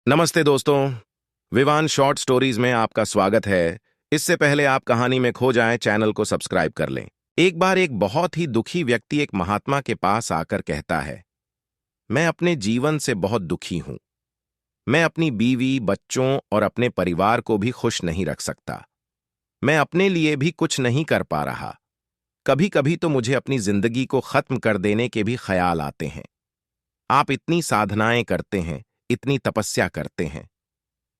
नमस्ते दोस्तों। Vivaan short stories में आपका स्वागत है। इससे पहले आप कहानी में खो जाएं, चैनल को सब्सक्राइब कर लें। एक बार एक बहुत ही दुखी व्यक्ति एक महात्मा के पास आकर कहता है, मैं अपने जीवन से बहुत दुखी हूं। मैं अपनी बीवी, बच्चों और अपने परिवार को भी खुश नहीं रख सकता। मैं अपने लिए भी कुछ नहीं कर पा रहा। कभी कभी तो मुझे अपनी जिंदगी को खत्म कर देने के भी ख्याल आते हैं। आप इतनी साधनाएं करते हैं, इतनी तपस्या करते हैं।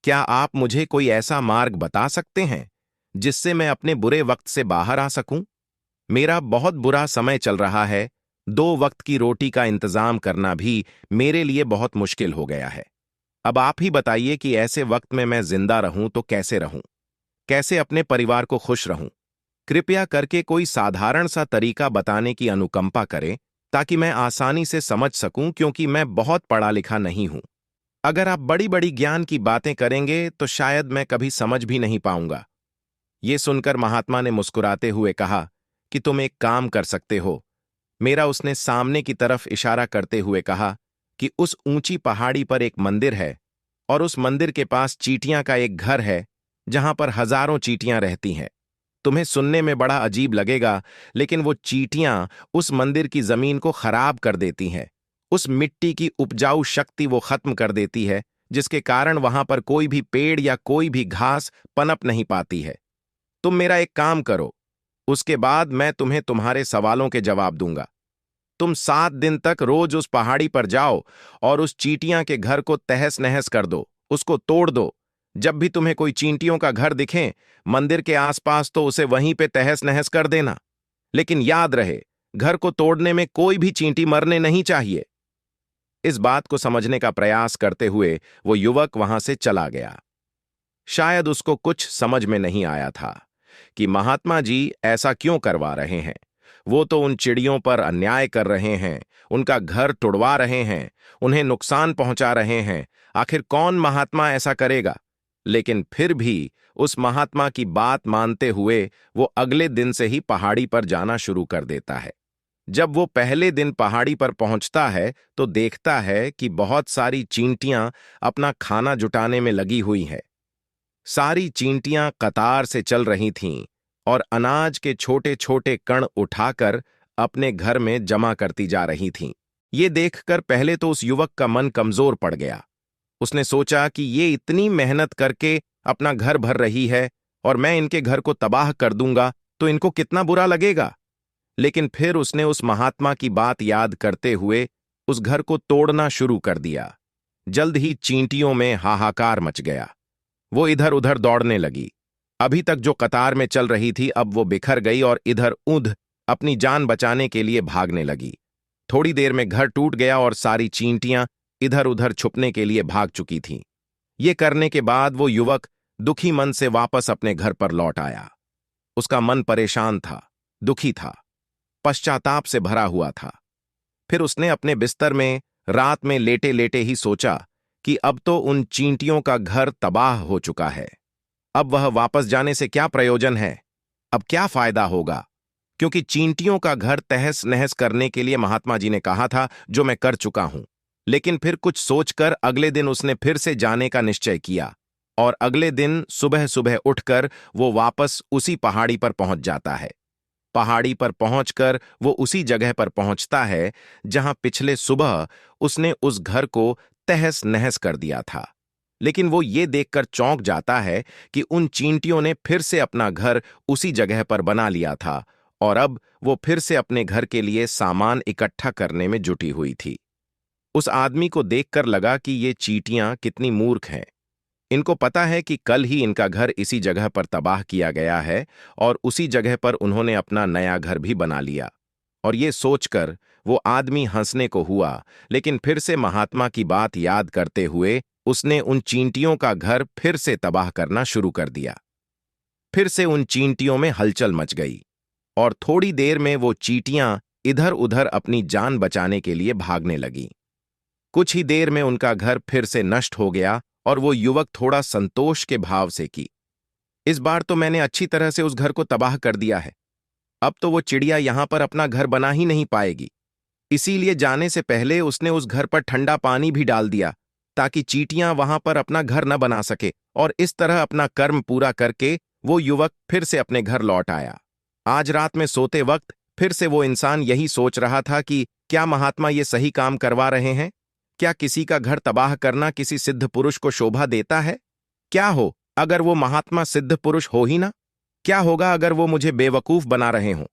क्या आप मुझे कोई ऐसा मार्ग बता सकते हैं जिससे मैं अपने बुरे वक्त से बाहर आ सकूं? मेरा बहुत बुरा समय चल रहा है। 2 वक्त की रोटी का इंतजाम करना भी मेरे लिए बहुत मुश्किल हो गया है। अब आप ही बताइए कि ऐसे वक्त में मैं जिंदा रहूं तो कैसे रहूं? कैसे अपने परिवार को खुश रहूं? कृपया करके कोई साधारण सा तरीका बताने की अनुकंपा करें ताकि मैं आसानी से समझ सकूं, क्योंकि मैं बहुत पढ़ा लिखा नहीं हूं। अगर आप बड़ी बड़ी ज्ञान की बातें करेंगे तो शायद मैं कभी समझ भी नहीं पाऊंगा। ये सुनकर महात्मा ने मुस्कुराते हुए कहा कि तुम एक काम कर सकते हो। मेरा उसने सामने की तरफ इशारा करते हुए कहा कि उस ऊंची पहाड़ी पर एक मंदिर है और उस मंदिर के पास चींटियां का एक घर है जहां पर हजारों चींटियां रहती हैं। तुम्हें सुनने में बड़ा अजीब लगेगा, लेकिन वो चींटियां उस मंदिर की जमीन को खराब कर देती हैं। उस मिट्टी की उपजाऊ शक्ति वो खत्म कर देती है, जिसके कारण वहां पर कोई भी पेड़ या कोई भी घास पनप नहीं पाती है। तुम मेरा एक काम करो, उसके बाद मैं तुम्हें तुम्हारे सवालों के जवाब दूंगा। तुम 7 दिन तक रोज उस पहाड़ी पर जाओ और उस चींटियां के घर को तहस नहस कर दो, उसको तोड़ दो। जब भी तुम्हें कोई चींटियों का घर दिखे मंदिर के आसपास, तो उसे वहीं पे तहस नहस कर देना। लेकिन याद रहे, घर को तोड़ने में कोई भी चींटी मरने नहीं चाहिए। इस बात को समझने का प्रयास करते हुए वो युवक वहां से चला गया। शायद उसको कुछ समझ में नहीं आया था कि महात्मा जी ऐसा क्यों करवा रहे हैं। वो तो उन चिड़ियों पर अन्याय कर रहे हैं, उनका घर तुड़वा रहे हैं, उन्हें नुकसान पहुंचा रहे हैं। आखिर कौन महात्मा ऐसा करेगा? लेकिन फिर भी उस महात्मा की बात मानते हुए वो अगले दिन से ही पहाड़ी पर जाना शुरू कर देता है। जब वो पहले दिन पहाड़ी पर पहुंचता है तो देखता है कि बहुत सारी चींटियां अपना खाना जुटाने में लगी हुई हैं। सारी चींटियां कतार से चल रही थीं और अनाज के छोटे छोटे कण उठाकर अपने घर में जमा करती जा रही थीं। ये देखकर पहले तो उस युवक का मन कमजोर पड़ गया। उसने सोचा कि ये इतनी मेहनत करके अपना घर भर रही है और मैं इनके घर को तबाह कर दूंगा तो इनको कितना बुरा लगेगा। लेकिन फिर उसने उस महात्मा की बात याद करते हुए उस घर को तोड़ना शुरू कर दिया। जल्द ही चींटियों में हाहाकार मच गया। वो इधर उधर दौड़ने लगी। अभी तक जो कतार में चल रही थी अब वो बिखर गई और इधर उध अपनी जान बचाने के लिए भागने लगी। थोड़ी देर में घर टूट गया और सारी चींटियां इधर उधर छुपने के लिए भाग चुकी थीं। ये करने के बाद वो युवक दुखी मन से वापस अपने घर पर लौट आया। उसका मन परेशान था, दुखी था, पश्चाताप से भरा हुआ था। फिर उसने अपने बिस्तर में रात में लेटे लेटे ही सोचा कि अब तो उन चींटियों का घर तबाह हो चुका है। अब वह वापस जाने से क्या प्रयोजन है? अब क्या फायदा होगा? क्योंकि चींटियों का घर तहस नहस करने के लिए महात्मा जी ने कहा था, जो मैं कर चुका हूं। लेकिन फिर कुछ सोचकर अगले दिन उसने फिर से जाने का निश्चय किया और अगले दिन सुबह सुबह उठकर वो वापस उसी पहाड़ी पर पहुंच जाता है। पहाड़ी पर पहुंचकर वो उसी जगह पर पहुंचता है जहां पिछले सुबह उसने उस घर को तहस नहस कर दिया था। लेकिन वो ये देखकर चौंक जाता है कि उन चींटियों ने फिर से अपना घर उसी जगह पर बना लिया था और अब वो फिर से अपने घर के लिए सामान इकट्ठा करने में जुटी हुई थी। उस आदमी को देखकर लगा कि ये चींटियां कितनी मूर्ख हैं। इनको पता है कि कल ही इनका घर इसी जगह पर तबाह किया गया है और उसी जगह पर उन्होंने अपना नया घर भी बना लिया। और ये सोचकर वो आदमी हंसने को हुआ, लेकिन फिर से महात्मा की बात याद करते हुए उसने उन चींटियों का घर फिर से तबाह करना शुरू कर दिया। फिर से उन चींटियों में हलचल मच गई और थोड़ी देर में वो चींटियां इधर उधर अपनी जान बचाने के लिए भागने लगीं। कुछ ही देर में उनका घर फिर से नष्ट हो गया और वो युवक थोड़ा संतोष के भाव से कि इस बार तो मैंने अच्छी तरह से उस घर को तबाह कर दिया है। अब तो वो चिड़िया यहां पर अपना घर बना ही नहीं पाएगी। इसीलिए जाने से पहले उसने उस घर पर ठंडा पानी भी डाल दिया ताकि चींटियां वहां पर अपना घर न बना सके, और इस तरह अपना कर्म पूरा करके वो युवक फिर से अपने घर लौट आया। आज रात में सोते वक्त फिर से वो इंसान यही सोच रहा था कि क्या महात्मा ये सही काम करवा रहे हैं? क्या किसी का घर तबाह करना किसी सिद्ध पुरुष को शोभा देता है? क्या हो अगर वो महात्मा सिद्ध पुरुष हो ही ना? क्या होगा अगर वो मुझे बेवकूफ बना रहे हों?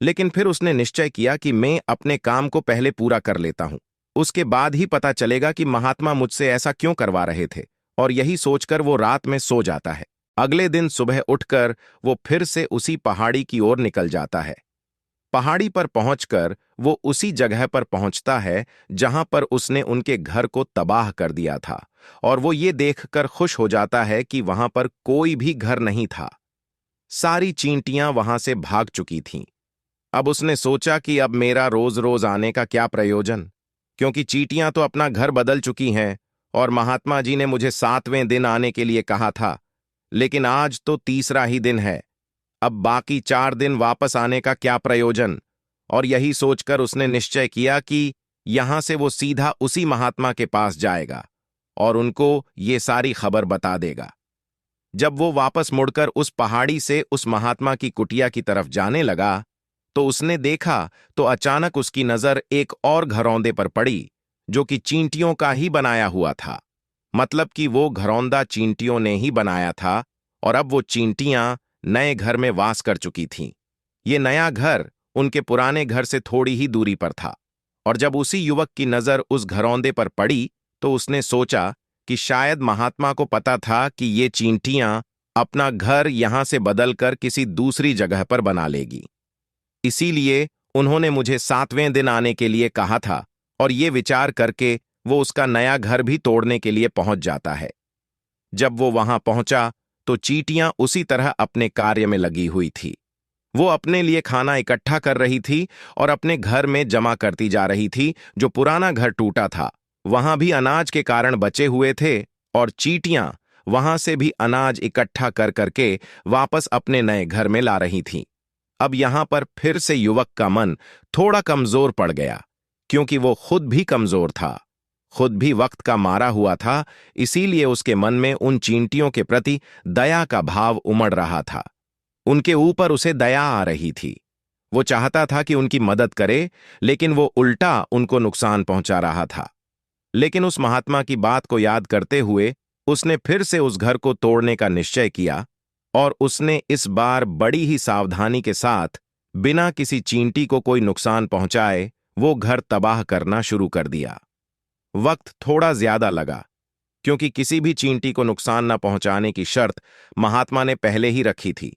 लेकिन फिर उसने निश्चय किया कि मैं अपने काम को पहले पूरा कर लेता हूं, उसके बाद ही पता चलेगा कि महात्मा मुझसे ऐसा क्यों करवा रहे थे। और यही सोचकर वो रात में सो जाता है। अगले दिन सुबह उठकर वो फिर से उसी पहाड़ी की ओर निकल जाता है। पहाड़ी पर पहुंचकर वो उसी जगह पर पहुंचता है जहां पर उसने उनके घर को तबाह कर दिया था, और वो ये देखकर खुश हो जाता है कि वहां पर कोई भी घर नहीं था। सारी चींटियां वहां से भाग चुकी थीं। अब उसने सोचा कि अब मेरा रोज रोज आने का क्या प्रयोजन, क्योंकि चींटियां तो अपना घर बदल चुकी हैं और महात्मा जी ने मुझे 7वें दिन आने के लिए कहा था, लेकिन आज तो तीसरा ही दिन है। अब बाकी 4 दिन वापस आने का क्या प्रयोजन? और यही सोचकर उसने निश्चय किया कि यहां से वो सीधा उसी महात्मा के पास जाएगा और उनको ये सारी खबर बता देगा। जब वो वापस मुड़कर उस पहाड़ी से उस महात्मा की कुटिया की तरफ जाने लगा, तो उसने देखा तो अचानक उसकी नजर एक और घरौंदे पर पड़ी, जो कि चींटियों का ही बनाया हुआ था। मतलब कि वो घरौंदा चींटियों ने ही बनाया था, और अब वो चींटियां नए घर में वास कर चुकी थीं। ये नया घर उनके पुराने घर से थोड़ी ही दूरी पर था, और जब उसी युवक की नजर उस घरौंदे पर पड़ी तो उसने सोचा कि शायद महात्मा को पता था कि ये चींटियां अपना घर यहां से बदलकर किसी दूसरी जगह पर बना लेगी। इसीलिए उन्होंने मुझे 7वें दिन आने के लिए कहा था, और ये विचार करके वो उसका नया घर भी तोड़ने के लिए पहुंच जाता है। जब वो वहां पहुंचा तो चींटियां उसी तरह अपने कार्य में लगी हुई थी। वो अपने लिए खाना इकट्ठा कर रही थी और अपने घर में जमा करती जा रही थी। जो पुराना घर टूटा था वहां भी अनाज के कारण बचे हुए थे, और चींटियां वहां से भी अनाज इकट्ठा कर करके वापस अपने नए घर में ला रही थीं। अब यहां पर फिर से युवक का मन थोड़ा कमजोर पड़ गया, क्योंकि वो खुद भी कमजोर था, खुद भी वक्त का मारा हुआ था। इसीलिए उसके मन में उन चींटियों के प्रति दया का भाव उमड़ रहा था। उनके ऊपर उसे दया आ रही थी। वो चाहता था कि उनकी मदद करे, लेकिन वो उल्टा उनको नुकसान पहुंचा रहा था। लेकिन उस महात्मा की बात को याद करते हुए उसने फिर से उस घर को तोड़ने का निश्चय किया, और उसने इस बार बड़ी ही सावधानी के साथ, बिना किसी चींटी को कोई नुकसान पहुंचाए, वो घर तबाह करना शुरू कर दिया। वक्त थोड़ा ज्यादा लगा, क्योंकि किसी भी चींटी को नुकसान न पहुंचाने की शर्त महात्मा ने पहले ही रखी थी।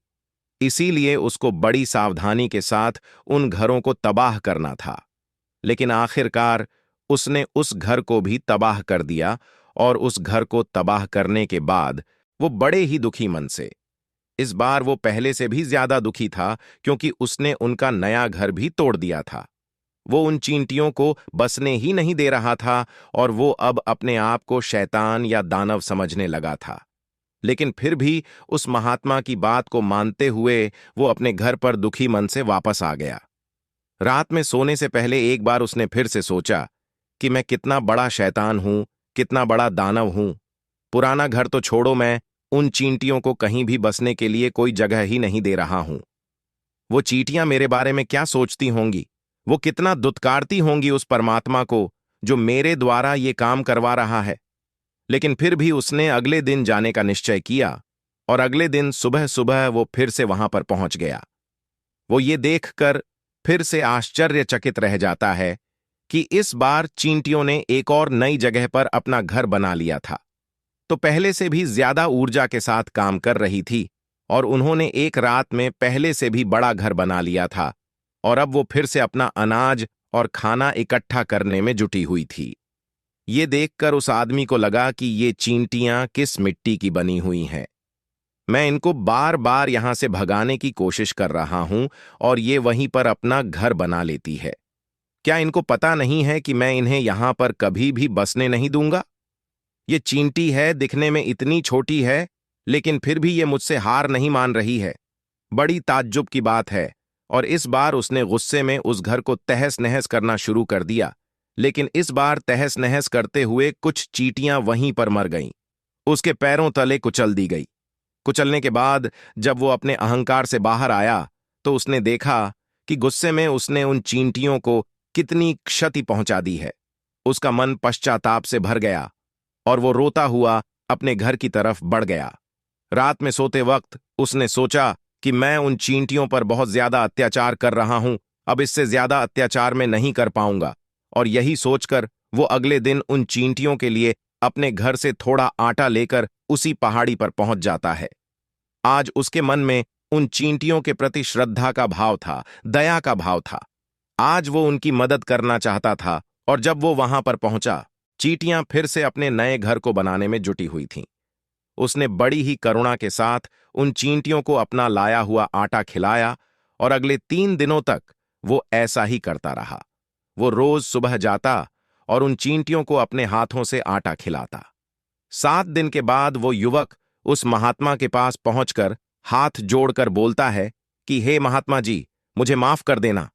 इसीलिए उसको बड़ी सावधानी के साथ उन घरों को तबाह करना था। लेकिन आखिरकार उसने उस घर को भी तबाह कर दिया, और उस घर को तबाह करने के बाद वो बड़े ही दुखी मन से, इस बार वो पहले से भी ज्यादा दुखी था, क्योंकि उसने उनका नया घर भी तोड़ दिया था। वो उन चींटियों को बसने ही नहीं दे रहा था, और वो अब अपने आप को शैतान या दानव समझने लगा था। लेकिन फिर भी उस महात्मा की बात को मानते हुए वो अपने घर पर दुखी मन से वापस आ गया। रात में सोने से पहले एक बार उसने फिर से सोचा कि मैं कितना बड़ा शैतान हूं, कितना बड़ा दानव हूं। पुराना घर तो छोड़ो, मैं उन चींटियों को कहीं भी बसने के लिए कोई जगह ही नहीं दे रहा हूं। वो चींटियां मेरे बारे में क्या सोचती होंगी? वो कितना दुत्कारती होंगी उस परमात्मा को जो मेरे द्वारा ये काम करवा रहा है। लेकिन फिर भी उसने अगले दिन जाने का निश्चय किया, और अगले दिन सुबह सुबह वो फिर से वहां पर पहुंच गया। वो ये देखकर फिर से आश्चर्यचकित रह जाता है कि इस बार चींटियों ने एक और नई जगह पर अपना घर बना लिया था, तो पहले से भी ज्यादा ऊर्जा के साथ काम कर रही थी, और उन्होंने एक रात में पहले से भी बड़ा घर बना लिया था, और अब वो फिर से अपना अनाज और खाना इकट्ठा करने में जुटी हुई थी। ये देखकर उस आदमी को लगा कि ये चींटियां किस मिट्टी की बनी हुई हैं। मैं इनको बार बार यहां से भगाने की कोशिश कर रहा हूं, और ये वहीं पर अपना घर बना लेती है। क्या इनको पता नहीं है कि मैं इन्हें यहां पर कभी भी बसने नहीं दूंगा? ये चींटी है, दिखने में इतनी छोटी है, लेकिन फिर भी ये मुझसे हार नहीं मान रही है। बड़ी ताज्जुब की बात है। और इस बार उसने गुस्से में उस घर को तहस नहस करना शुरू कर दिया, लेकिन इस बार तहस नहस करते हुए कुछ चींटियां वहीं पर मर गईं। उसके पैरों तले कुचल दी गई। कुचलने के बाद जब वो अपने अहंकार से बाहर आया तो उसने देखा कि गुस्से में उसने उन चींटियों को कितनी क्षति पहुंचा दी है। उसका मन पश्चाताप से भर गया और वो रोता हुआ अपने घर की तरफ बढ़ गया। रात में सोते वक्त उसने सोचा कि मैं उन चींटियों पर बहुत ज्यादा अत्याचार कर रहा हूं, अब इससे ज्यादा अत्याचार मैं नहीं कर पाऊंगा। और यही सोचकर वो अगले दिन उन चींटियों के लिए अपने घर से थोड़ा आटा लेकर उसी पहाड़ी पर पहुंच जाता है। आज उसके मन में उन चींटियों के प्रति श्रद्धा का भाव था, दया का भाव था। आज वो उनकी मदद करना चाहता था। और जब वो वहां पर पहुंचा, चींटियां फिर से अपने नए घर को बनाने में जुटी हुई थीं। उसने बड़ी ही करुणा के साथ उन चींटियों को अपना लाया हुआ आटा खिलाया और अगले 3 दिनों तक वो ऐसा ही करता रहा। वो रोज सुबह जाता और उन चींटियों को अपने हाथों से आटा खिलाता। 7 दिन के बाद वो युवक उस महात्मा के पास पहुंचकर हाथ जोड़कर बोलता है कि हे महात्मा जी, मुझे माफ कर देना।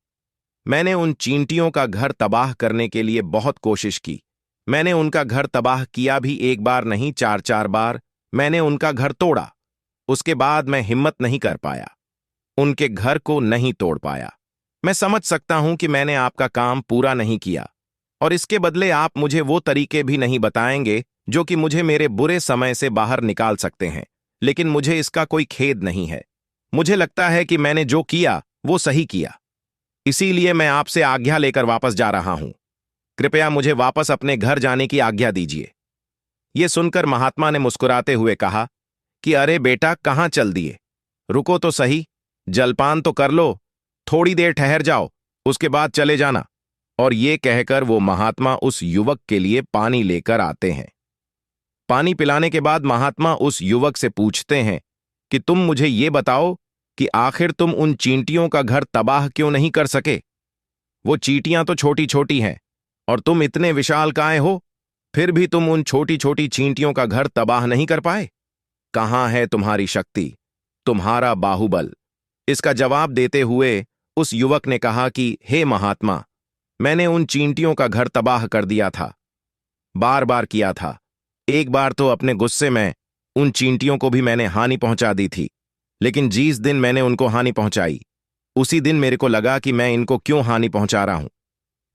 मैंने उन चींटियों का घर तबाह करने के लिए बहुत कोशिश की। मैंने उनका घर तबाह किया भी, एक बार नहीं 4-4 बार मैंने उनका घर तोड़ा। उसके बाद मैं हिम्मत नहीं कर पाया, उनके घर को नहीं तोड़ पाया। मैं समझ सकता हूं कि मैंने आपका काम पूरा नहीं किया और इसके बदले आप मुझे वो तरीके भी नहीं बताएंगे जो कि मुझे मेरे बुरे समय से बाहर निकाल सकते हैं। लेकिन मुझे इसका कोई खेद नहीं है। मुझे लगता है कि मैंने जो किया वो सही किया, इसीलिए मैं आपसे आज्ञा लेकर वापस जा रहा हूं। कृपया मुझे वापस अपने घर जाने की आज्ञा दीजिए। ये सुनकर महात्मा ने मुस्कुराते हुए कहा कि अरे बेटा, कहां चल दिए, रुको तो सही, जलपान तो कर लो, थोड़ी देर ठहर जाओ, उसके बाद चले जाना। और ये कहकर वो महात्मा उस युवक के लिए पानी लेकर आते हैं। पानी पिलाने के बाद महात्मा उस युवक से पूछते हैं कि तुम मुझे ये बताओ कि आखिर तुम उन चींटियों का घर तबाह क्यों नहीं कर सके? वो चींटियां तो छोटी छोटी हैं और तुम इतने विशालकाय हो, फिर भी तुम उन छोटी छोटी चींटियों का घर तबाह नहीं कर पाए। कहां है तुम्हारी शक्ति, तुम्हारा बाहुबल? इसका जवाब देते हुए उस युवक ने कहा कि हे महात्मा, मैंने उन चींटियों का घर तबाह कर दिया था, बार बार किया था। एक बार तो अपने गुस्से में उन चींटियों को भी मैंने हानि पहुंचा दी थी, लेकिन जिस दिन मैंने उनको हानि पहुंचाई, उसी दिन मेरे को लगा कि मैं इनको क्यों हानि पहुंचा रहा हूं,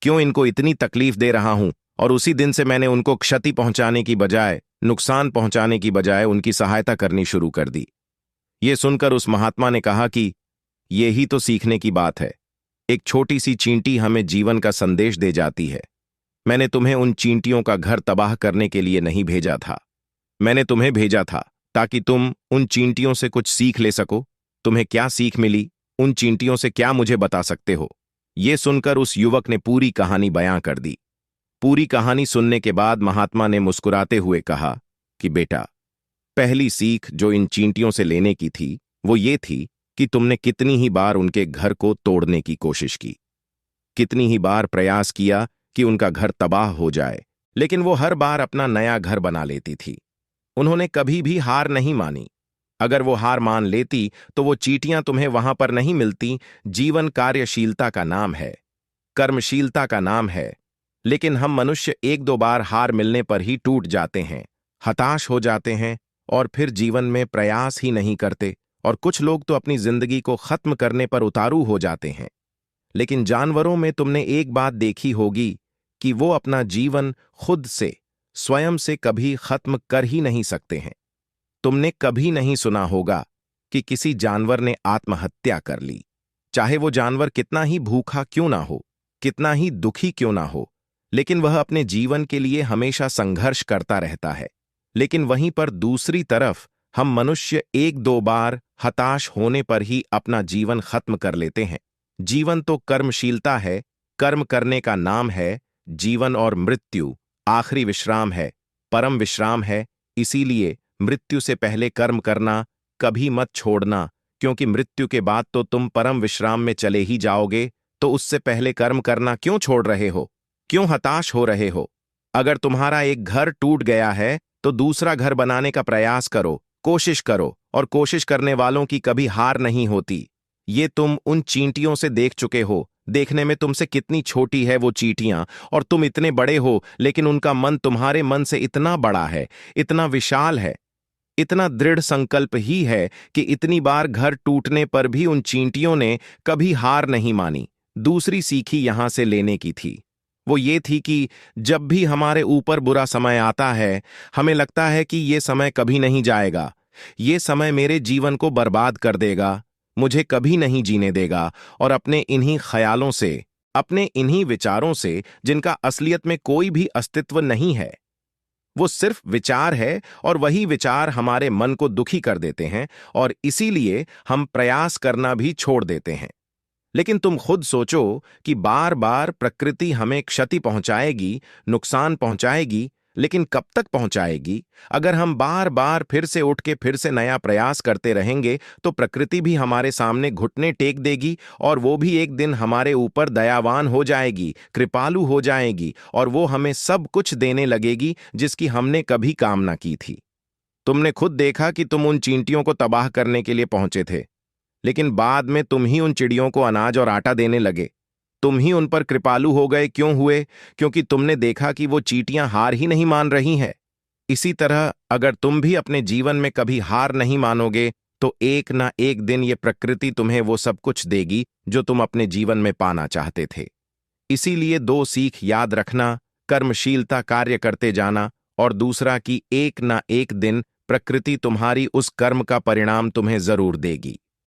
क्यों इनको इतनी तकलीफ दे रहा हूं, और उसी दिन से मैंने उनको क्षति पहुंचाने की बजाय, नुकसान पहुंचाने की बजाय उनकी सहायता करनी शुरू कर दी। ये सुनकर उस महात्मा ने कहा कि यही तो सीखने की बात है। एक छोटी सी चींटी हमें जीवन का संदेश दे जाती है। मैंने तुम्हें उन चींटियों का घर तबाह करने के लिए नहीं भेजा था, मैंने तुम्हें भेजा था ताकि तुम उन चींटियों से कुछ सीख ले सको। तुम्हें क्या सीख मिली, उन चींटियों से क्या मुझे बता सकते हो? ये सुनकर उस युवक ने पूरी कहानी बयां कर दी। पूरी कहानी सुनने के बाद महात्मा ने मुस्कुराते हुए कहा कि बेटा, पहली सीख जो इन चींटियों से लेने की थी वो ये थी कि तुमने कितनी ही बार उनके घर को तोड़ने की कोशिश की, कितनी ही बार प्रयास किया कि उनका घर तबाह हो जाए, लेकिन वो हर बार अपना नया घर बना लेती थी। उन्होंने कभी भी हार नहीं मानी। अगर वो हार मान लेती तो वो चींटियां तुम्हें वहां पर नहीं मिलती। जीवन कार्यशीलता का नाम है, कर्मशीलता का नाम है। लेकिन हम मनुष्य 1-2 बार हार मिलने पर ही टूट जाते हैं, हताश हो जाते हैं और फिर जीवन में प्रयास ही नहीं करते। और कुछ लोग तो अपनी जिंदगी को खत्म करने पर उतारू हो जाते हैं। लेकिन जानवरों में तुमने एक बात देखी होगी कि वो अपना जीवन खुद से, स्वयं से कभी खत्म कर ही नहीं सकते हैं। तुमने कभी नहीं सुना होगा कि किसी जानवर ने आत्महत्या कर ली, चाहे वो जानवर कितना ही भूखा क्यों ना हो, कितना ही दुखी क्यों ना हो, लेकिन वह अपने जीवन के लिए हमेशा संघर्ष करता रहता है। लेकिन वहीं पर दूसरी तरफ हम मनुष्य 1-2 बार हताश होने पर ही अपना जीवन खत्म कर लेते हैं। जीवन तो कर्मशीलता है, कर्म करने का नाम है। जीवन और मृत्यु आखिरी विश्राम है, परम विश्राम है। इसीलिए मृत्यु से पहले कर्म करना कभी मत छोड़ना, क्योंकि मृत्यु के बाद तो तुम परम विश्राम में चले ही जाओगे। तो उससे पहले कर्म करना क्यों छोड़ रहे हो, क्यों हताश हो रहे हो? अगर तुम्हारा एक घर टूट गया है तो दूसरा घर बनाने का प्रयास करो, कोशिश करो, और कोशिश करने वालों की कभी हार नहीं होती। ये तुम उन चींटियों से देख चुके हो देखने में तुमसे कितनी छोटी है वो चींटियां, और तुम इतने बड़े हो, लेकिन उनका मन तुम्हारे मन से इतना बड़ा है, इतना विशाल है, इतना दृढ़ संकल्प ही है कि इतनी बार घर टूटने पर भी उन चींटियों ने कभी हार नहीं मानी। दूसरी सीखी यहां से लेने की थी, वो ये थी कि जब भी हमारे ऊपर बुरा समय आता है, हमें लगता है कि ये समय कभी नहीं जाएगा, ये समय मेरे जीवन को बर्बाद कर देगा, मुझे कभी नहीं जीने देगा, और अपने इन्हीं ख्यालों से, अपने इन्हीं विचारों से, जिनका असलियत में कोई भी अस्तित्व नहीं है, वो सिर्फ विचार है, और वही विचार हमारे मन को दुखी कर देते हैं, और इसीलिए हम प्रयास करना भी छोड़ देते हैं। लेकिन तुम खुद सोचो कि बार बार प्रकृति हमें क्षति पहुंचाएगी, नुकसान पहुंचाएगी, लेकिन कब तक पहुंचाएगी? अगर हम बार बार फिर से उठ के फिर से नया प्रयास करते रहेंगे, तो प्रकृति भी हमारे सामने घुटने टेक देगी, और वो भी एक दिन हमारे ऊपर दयावान हो जाएगी, कृपालु हो जाएगी, और वो हमें सब कुछ देने लगेगी जिसकी हमने कभी कामना की थी। तुमने खुद देखा कि तुम उन चींटियों को तबाह करने के लिए पहुंचे थे, लेकिन बाद में तुम ही उन चिड़ियों को अनाज और आटा देने लगे। तुम ही उन पर कृपालु हो गए। क्यों हुए? क्योंकि तुमने देखा कि वो चींटियां हार ही नहीं मान रही हैं। इसी तरह अगर तुम भी अपने जीवन में कभी हार नहीं मानोगे, तो एक ना एक दिन ये प्रकृति तुम्हें वो सब कुछ देगी जो तुम अपने जीवन में पाना चाहते थे। इसीलिए दो सीख याद रखना: कर्मशीलता, कार्य करते जाना, और दूसरा कि एक ना एक दिन प्रकृति तुम्हारी उस कर्म का परिणाम तुम्हें जरूर देगी।